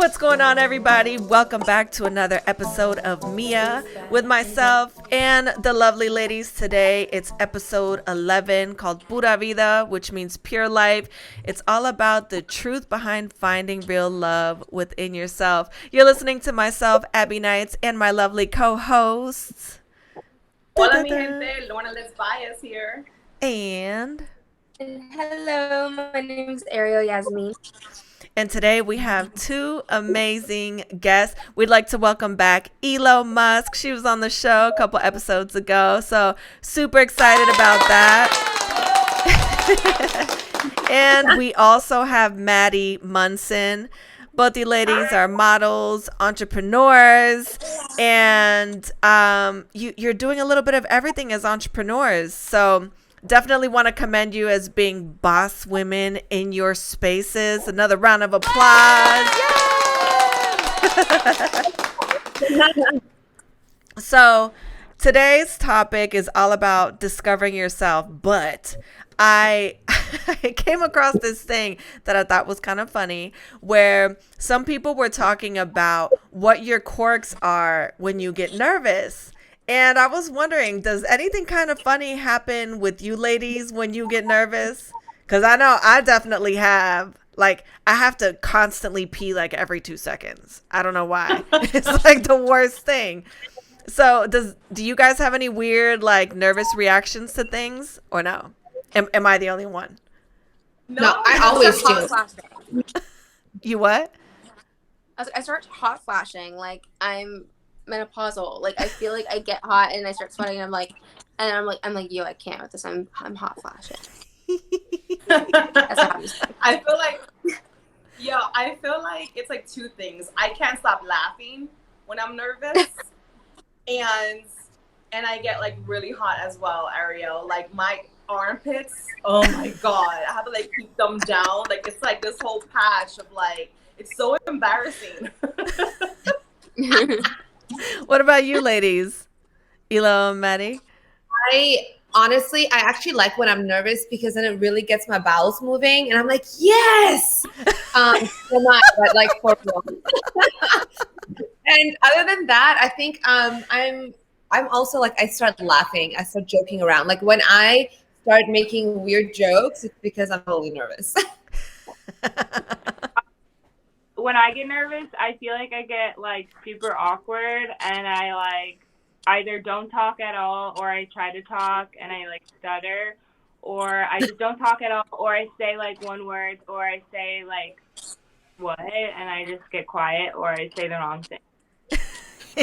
What's going on, everybody? Welcome back to another episode of MIYA with myself and the lovely ladies. Today, it's episode 11 called Pura Vida, which means pure life. It's all about the truth behind finding real love within yourself. You're listening to myself, Abbie Knights, and my lovely co-hosts. Hola, mi gente. Lornalitz Baez here. And hello, my name is Ariel Yasmine. And today we have two amazing guests. We'd like to welcome back Ilo Musk. She was on the show a couple episodes ago, so super excited about that. And we also have Maddie Munson. Both you ladies are models, entrepreneurs, and you're doing a little bit of everything as entrepreneurs. So definitely want to commend you as being boss women in your spaces. Another round of applause. Yay! So today's topic is all about discovering yourself, but I came across this thing that I thought was kind of funny, where some people were talking about what your quirks are when you get nervous. And I was wondering, does anything kind of funny happen with you ladies when you get nervous? Because I know I definitely have. Like, I have to constantly pee like every 2 seconds. I don't know why. It's like the worst thing. So do you guys have any weird, like, nervous reactions to things or no? Am I the only one? No, I always do. You what? I start hot flashing. Like, I'm menopausal. Like, I feel like I get hot and I start sweating. I'm like, yo, I can't with this. I'm hot flashing. That's how I feel like it's like two things. I can't stop laughing when I'm nervous, and I get like really hot as well, Ariel. Like my armpits, oh my god, I have to like keep them down. Like it's like this whole patch of like, it's so embarrassing. What about you ladies? Ilo and Maddie? I actually like when I'm nervous because then it really gets my bowels moving, and I'm like, yes. So not, but like for real. And other than that, I think I'm also like, I start laughing, I start joking around. Like when I start making weird jokes, it's because I'm really nervous. When I get nervous, I feel like I get like super awkward, and I like either don't talk at all, or I try to talk and I like stutter, or I just don't talk at all, or I say like one word, or I say like what, and I just get quiet, or I say the wrong thing.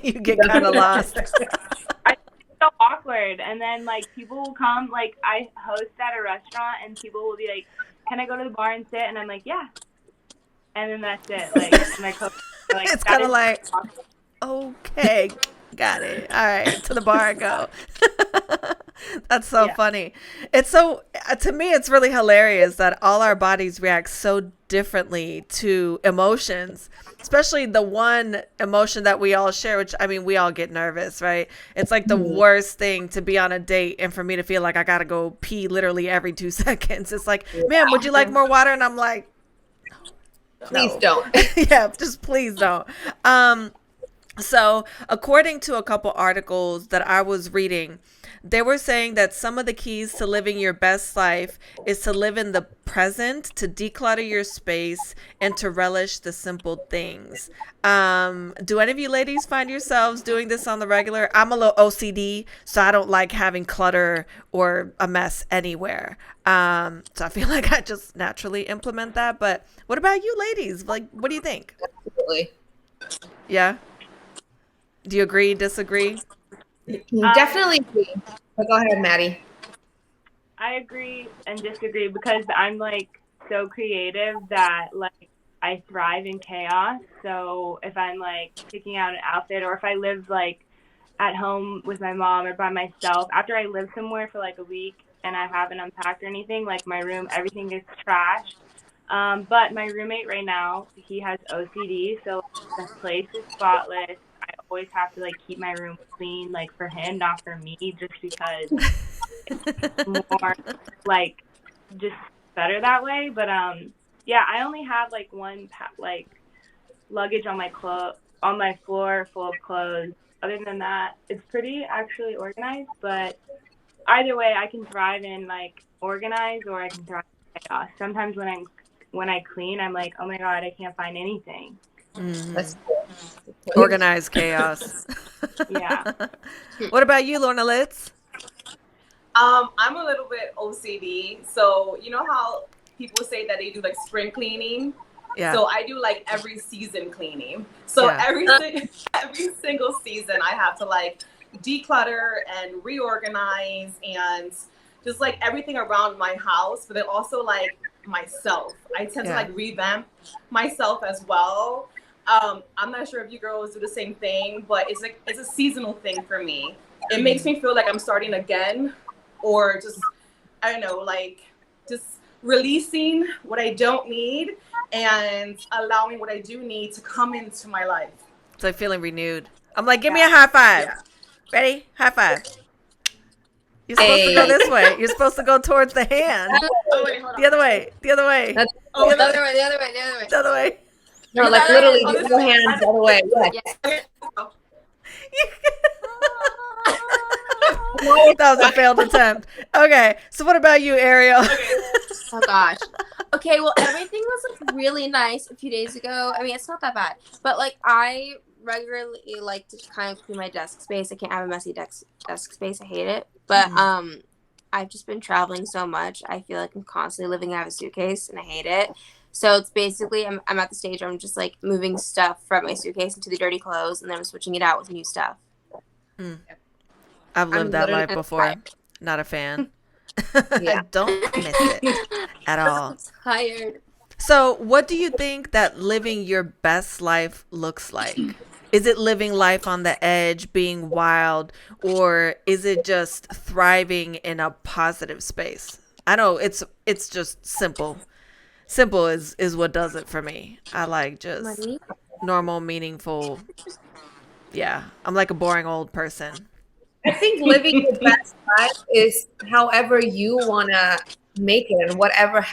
You get kind of lost. It's so awkward, and then like people will come. Like I host at a restaurant, and people will be like, "Can I go to the bar and sit?" And I'm like, "Yeah." And then that's it. Like my coach, like it's kind of like, okay, got it. All right, to the bar I go. That's so funny. It's so, to me, it's really hilarious that all our bodies react so differently to emotions, especially the one emotion that we all share, which, I mean, we all get nervous, right? It's like the worst thing to be on a date and for me to feel like I got to go pee literally every 2 seconds. It's like, man, would you like more water? And I'm like, Please don't. Yeah, just please don't. So according to a couple articles that I was reading, they were saying that some of the keys to living your best life is to live in the present, to declutter your space, and to relish the simple things. Do any of you ladies find yourselves doing this on the regular? I'm a little OCD, so I don't like having clutter or a mess anywhere. So I feel like I just naturally implement that. But what about you ladies? Like, what do you think? Absolutely. Yeah? Do you agree, disagree? Definitely agree. But go ahead, Maddie. I agree and disagree because I'm like so creative that like I thrive in chaos. So if I'm like picking out an outfit, or if I live like at home with my mom or by myself, after I live somewhere for like a week and I haven't unpacked or anything, like my room, everything is trashed. But my roommate right now, he has OCD, so the place is spotless. I always have to like keep my room clean, like for him, not for me, just because it's more like just better that way. But yeah, I only have like one like luggage on my floor full of clothes. Other than that, it's pretty actually organized, but either way, I can thrive in like organized or I can thrive in chaos. Sometimes when I clean, I'm like, oh my god, I can't find anything. That's cool. Organized chaos. Yeah. What about you, Lornalitz? I'm a little bit OCD, so you know how people say that they do like spring cleaning. Yeah. So I do like every season cleaning. So Yeah. every single season I have to like declutter and reorganize and just like everything around my house, but then also like myself. I tend to like revamp myself as well. I'm not sure if you girls do the same thing, but it's a seasonal thing for me. It makes me feel like I'm starting again, or just, I don't know, like just releasing what I don't need and allowing what I do need to come into my life. It's like feeling renewed. I'm like, give me a high five. Yeah. Ready? High five. You're supposed to go this way. You're supposed to go towards the hand. Oh, wait, hold on. The other way. The other way. That's- The other way, the other way, the other way. The other way. No, like literally, Oh, get your hands the other way. Yeah. Okay. That was a failed attempt. Okay, so what about you, Ariel? Oh gosh. Okay, well everything was like really nice a few days ago. I mean, it's not that bad, but like I regularly like to kind of clean my desk space. I can't have a messy desk space. I hate it. But I've just been traveling so much. I feel like I'm constantly living out of a suitcase, and I hate it. So it's basically I'm at the stage where I'm just like moving stuff from my suitcase into the dirty clothes, and then I'm switching it out with new stuff. I've lived that life before. Not a fan. I don't miss it at all. I'm tired. So what do you think that living your best life looks like? Is it living life on the edge, being wild, or is it just thriving in a positive space? I know it's just simple. Simple is what does it for me. I like just Money? normal, meaningful. Yeah, I'm like a boring old person. I think living your best life is however you want to make it, and whatever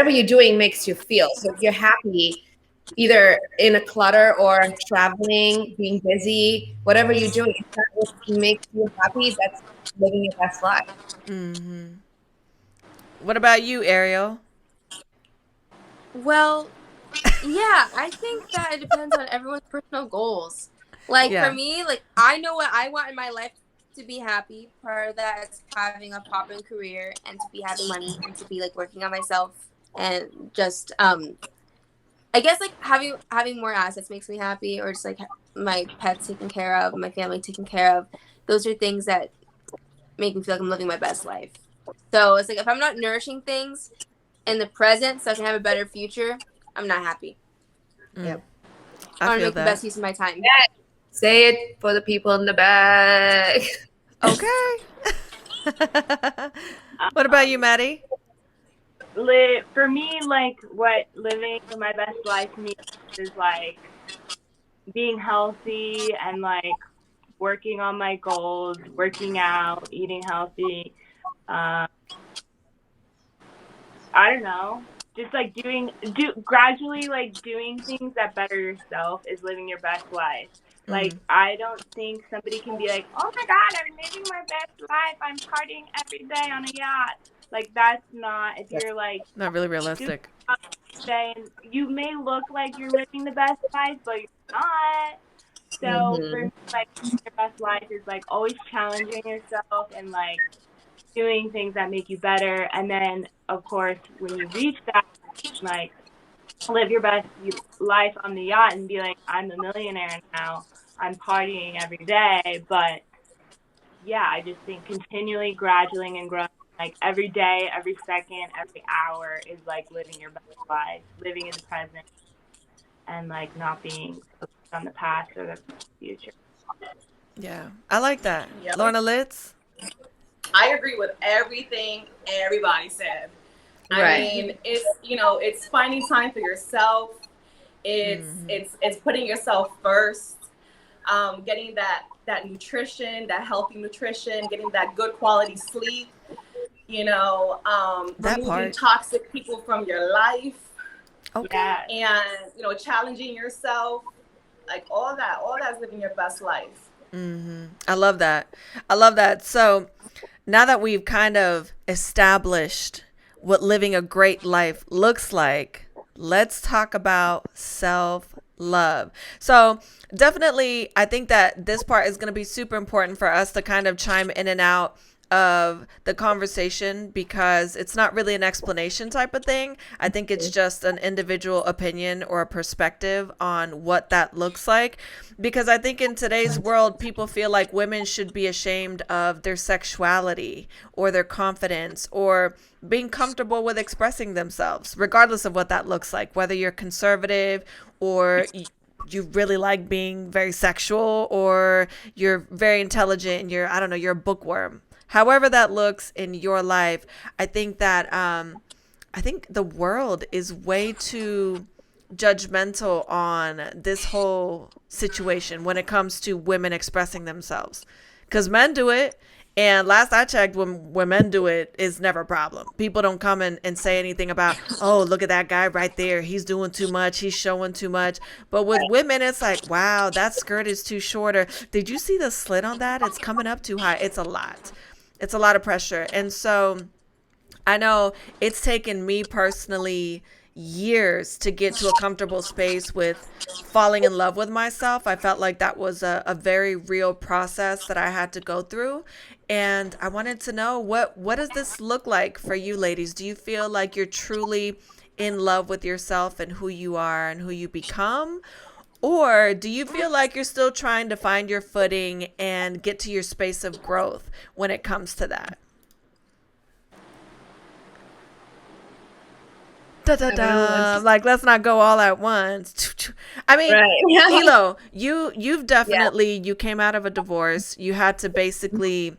you're doing makes you feel. So if you're happy, either in a clutter or traveling, being busy, whatever you're doing, if that what makes you happy, that's living your best life. Mm-hmm. What about you, Ariel? Well, yeah, I think that it depends on everyone's personal goals. Like for me, like I know what I want in my life to be happy. Part of that is having a popping career and to be having money and to be like working on myself and just I guess like having more assets makes me happy, or just like my pets taken care of, my family taken care of. Those are things that make me feel like I'm living my best life. So it's like if I'm not nourishing things in the present so I can have a better future, I'm not happy. Yep. I want to make the best use of my time. Yeah. Say it for the people in the back. Okay. What about you, Maddie? For me, like what living my best life means is like being healthy and like working on my goals, working out, eating healthy. I don't know, just like gradually like doing things that better yourself is living your best life. Like, I don't think somebody can be like, oh my God, I'm living my best life. I'm partying every day on a yacht. Like, that's not, if you're like, not really realistic. And you may look like you're living the best life, but you're not. So for me, like, your best life is like always challenging yourself and like doing things that make you better. And then, of course, when you reach that, like, live your best life on the yacht and be like, I'm a millionaire now. I'm partying every day. But yeah, I just think continually graduating and growing, like every day, every second, every hour is like living your best life, living in the present, and like not being focused on the past or the future. Yeah, I like that. Yep. Lornalitz? I agree with everything everybody said. I mean, it's finding time for yourself. It's putting yourself first. Getting that nutrition, that healthy nutrition, getting that good quality sleep. Removing toxic people from your life. Okay. Yeah. and challenging yourself, like all that's living your best life. I love that. I love that. So now that we've kind of established what living a great life looks like, let's talk about self love. So, definitely, I think that this part is going to be super important for us to kind of chime in and out of the conversation because it's not really an explanation type of thing. I think it's just an individual opinion or a perspective on what that looks like. Because I think in today's world, people feel like women should be ashamed of their sexuality or their confidence or being comfortable with expressing themselves, regardless of what that looks like, whether you're conservative or you really like being very sexual or you're very intelligent and you're, I don't know, you're a bookworm. However that looks in your life, I think that I think the world is way too judgmental on this whole situation when it comes to women expressing themselves. Because men do it. And last I checked, when men do it, it's never a problem. People don't come and say anything about, oh, look at that guy right there. He's doing too much. He's showing too much. But with women, it's like, wow, that skirt is too shorter. Did you see the slit on that? It's coming up too high. It's a lot. It's a lot of pressure. And so I know it's taken me personally years to get to a comfortable space with falling in love with myself. I felt like that was a very real process that I had to go through. And I wanted to know what does this look like for you ladies? Do you feel like you're truly in love with yourself and who you are and who you become? Or do you feel like you're still trying to find your footing and get to your space of growth when it comes to that? Da, da, da. Like, let's not go all at once. I mean, Right. Ilo, you've definitely, you came out of a divorce. You had to basically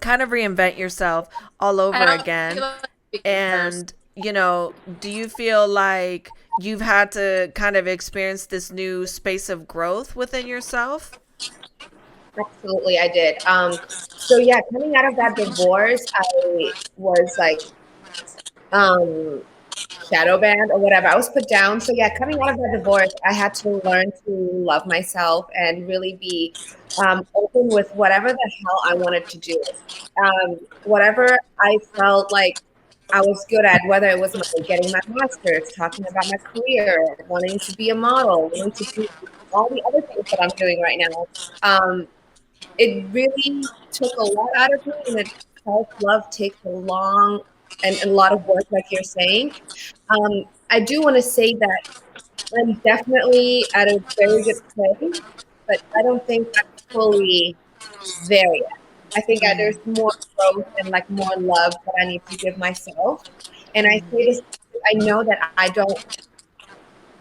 kind of reinvent yourself all over again. And, do you feel like you've had to kind of experience this new space of growth within yourself? Absolutely, I did. So yeah, coming out of that divorce, I was like shadow banned or whatever. I was put down. So yeah, coming out of that divorce, I had to learn to love myself and really be open with whatever the hell I wanted to do. Whatever I felt like I was good at, whether it was getting my master's, talking about my career, wanting to be a model, wanting to do all the other things that I'm doing right now. It really took a lot out of me, and self-love takes a long and a lot of work, like you're saying. I do want to say that I'm definitely at a very good place, but I don't think I'm fully there yet. I think there's more growth and like more love that I need to give myself. And I say this, I know that I don't.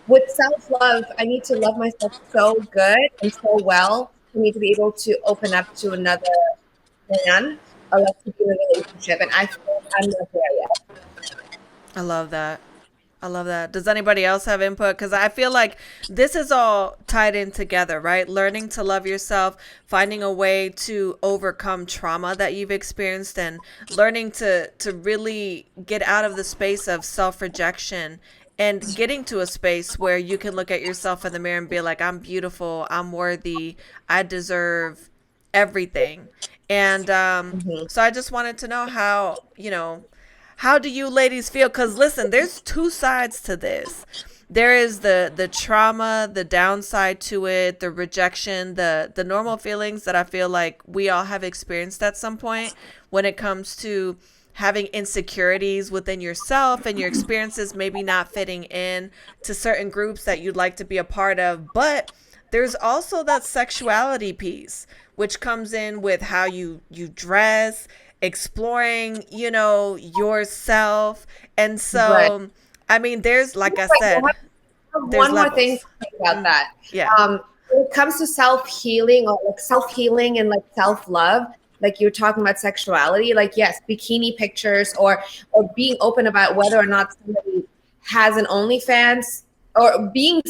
With self-love, I need to love myself so good and so well for me to be able to open up to another man or like to be in a relationship. And I feel I'm not there yet. I love that. I love that. Does anybody else have input? Because I feel like this is all tied in together, right? Learning to love yourself, finding a way to overcome trauma that you've experienced, and learning to really get out of the space of self-rejection and getting to a space where you can look at yourself in the mirror and be like, I'm beautiful, I'm worthy, I deserve everything. And so I just wanted to know how do you ladies feel? Because listen, there's two sides to this. There is the trauma, the downside to it, the rejection, the normal feelings that I feel like we all have experienced at some point when it comes to having insecurities within yourself and your experiences maybe not fitting in to certain groups that you'd like to be a part of. But there's also that sexuality piece, which comes in with how you dress, exploring, yourself. And so, Right. I mean, there's, like I said, there's one more levels. thing to say about that. Yeah. When it comes to self-healing or like self-healing and like self-love, like you're talking about sexuality, like yes, bikini pictures or being open about whether or not somebody has an OnlyFans or being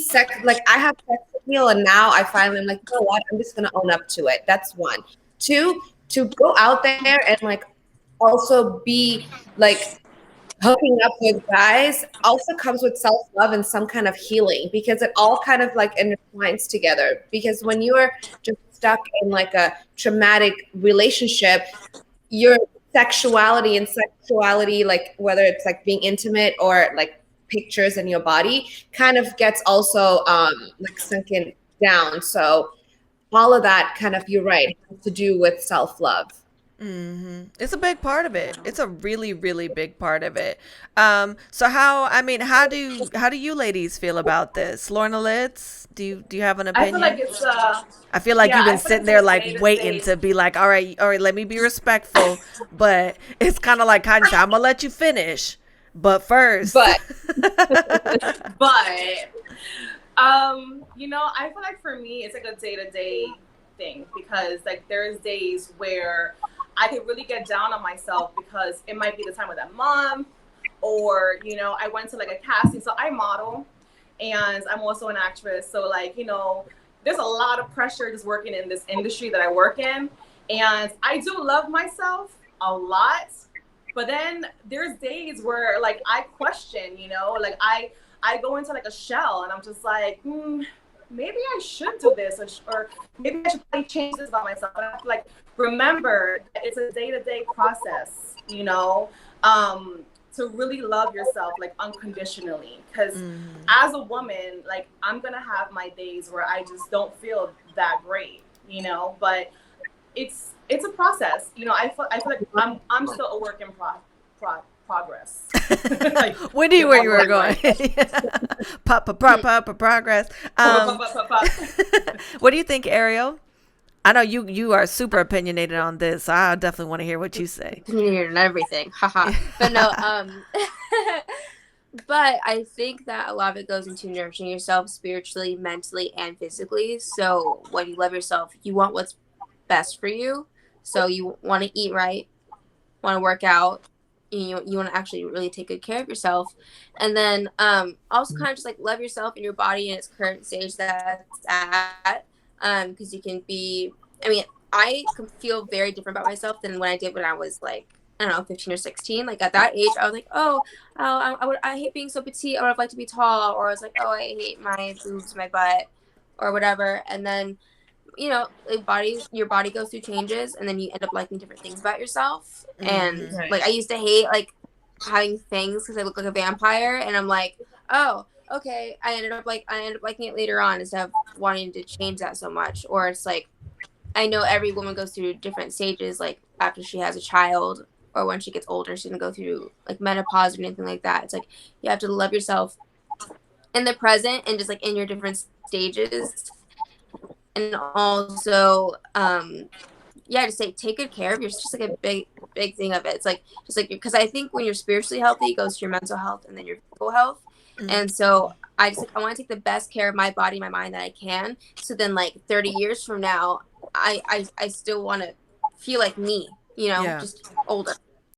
like I have sex appeal and now I finally am like, you know what, I'm just gonna own up to it. That's one. Two, to go out there and like also be like hooking up with guys also comes with self-love and some kind of healing, because it all kind of like intertwines together. Because when you're just stuck in like a traumatic relationship, your sexuality, like whether it's like being intimate or like pictures in your body, kind of gets also like sunken down. So all of that kind of, you're right, has to do with self-love. It's a big part of it. It's a really, really big part of it. So how do you ladies feel about this? Lornalitz, do you have an I feel like opinion? it's I feel like yeah, you've I been feel like sitting it's there a like day to waiting day. to be like, all right, let me be respectful. But it's kind of like Kanye said, I'm gonna let you finish, but first. But But you know, I feel like for me it's like a day-to-day thing, because like there's days where I could really get down on myself because it might be the time of that month, or you know, I went to like a casting. So I model and I'm also an actress, so like, you know, there's a lot of pressure just working in this industry that I work in, and I do love myself a lot. But then there's days where like I question, you know, like I go into like a shell and I'm just like, maybe I should do this, or maybe I should probably change this about myself. And I have to like remember that it's a day-to-day process, you know, to really love yourself like unconditionally. Because as a woman, like I'm gonna have my days where I just don't feel that great, you know, but it's a process, you know. I feel like I'm still a work in progress. Like, We knew where you were going. Progress. What do you think, Ariel? I know you are super opinionated on this, so I definitely want to hear what you say. Opinionated and everything, haha. But no, but I think that a lot of it goes into nurturing yourself spiritually, mentally, and physically. So when you love yourself, you want what's best for you. So you want to eat right, want to work out, you want to actually really take good care of yourself, and then also kind of just like love yourself and your body in its current stage that it's at, because you can be, I mean, I can feel very different about myself than when I did when I was like, I don't know, 15 or 16. Like at that age, I was like, I hate being so petite. I would have liked to be tall. Or I was like, oh, I hate my boobs, my butt, or whatever. And then, you know, your body goes through changes, and then you end up liking different things about yourself. And Right. like I used to hate like having things because I look like a vampire, and I'm like, oh, okay. I ended up liking it later on instead of wanting to change that so much. Or it's like, I know every woman goes through different stages, like after she has a child or when she gets older, she's gonna go through like menopause or anything like that. It's like you have to love yourself in the present and just like in your different stages. And also, just say take good care of yourself. Just like a big thing of it. It's like just like, because I think when you're spiritually healthy, it goes to your mental health and then your physical health. And so I want to take the best care of my body, my mind that I can. So then, like 30 years from now, I still want to feel like me, you know, Yeah. just older.